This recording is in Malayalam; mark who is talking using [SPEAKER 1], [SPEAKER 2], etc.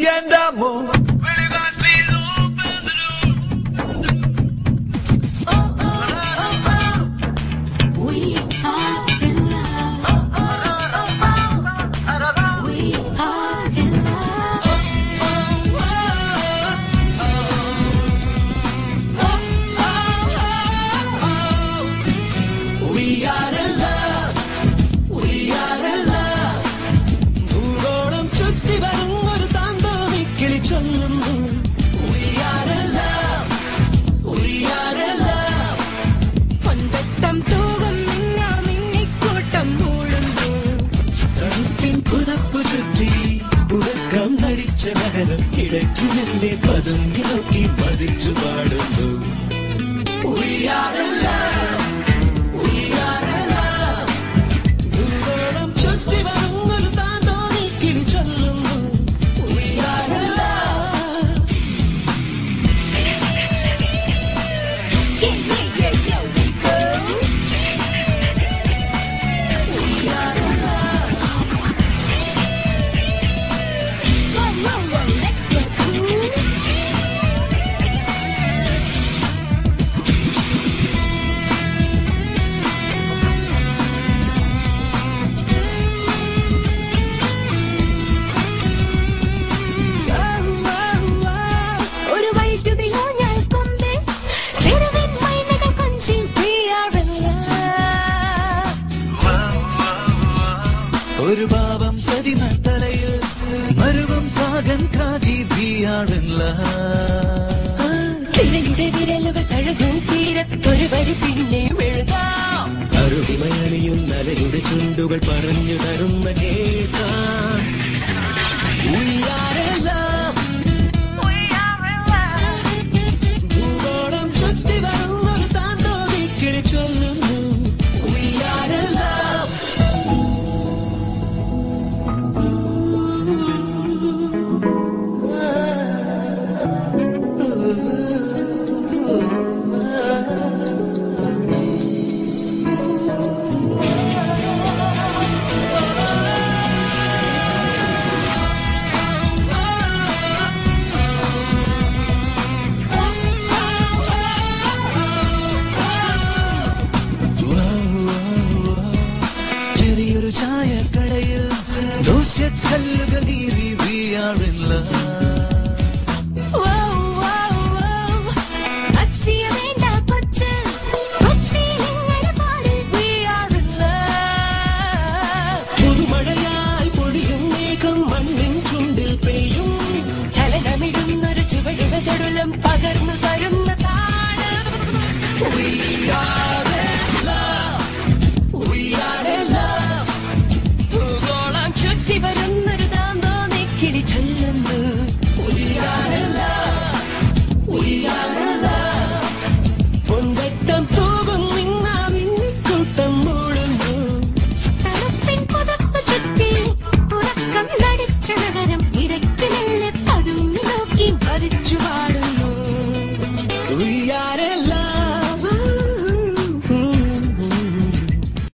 [SPEAKER 1] and amor. ഇടയ്ക്കിനെ പതുങ്ങി നോക്കി പതിച്ചു പാടുന്നു. We are in love, we are in love. ദൂരം ചുറ്റി വരുന്നൊരു താന്തോന്നി കിളി ചൊല്ലുന്നു. We are in love. Yeah, yeah, yeah, yeah, we go. We are in love. Whoa, whoa, whoa, let's go cool. ഒരു വൈദ്യുതിയോ ഞാൻ കൊമ്പേ തെരുവിൻ മൈനകൾ കൊഞ്ചി we are in love. ഒരു പാപം പ്രതിമ തലയിൽ മരുവും കാകൻ കാകി we are in love. തിരയുടെ വിരലുകൾ തഴുകും തീരത്തൊരു വരി പിന്നെ എഴുതാം. അരുവിമയണിയും നലയുടെ ചുണ്ടുകൾ പറഞ്ഞു തരുന്ന കേൾക്കാം. We are in love. We are in love. ഭൂഗോളം ചുറ്റി വരുന്നൊരു താന്തോന്നി കിളി ചൊല്ലുന്നു. We are in love. ചെറിയൊരു ചായക്കടയിൽ ദോശക്കല്ലുകൾ നീറി we are in love. അച്ചിയ വേണ്ട കൊച്ച് കൊച്ചിയിൽ ഇങ്ങനെ പാടി we are in love. പുതുമഴയായി പൊടിയും മേഘം മണ്ണിൻ ചുണ്ടിൽ പെയ്യും. ചലനമിടുന്നൊരു ചുവടുക ചടുലം പകർന്നു തരുന്ന താളം. We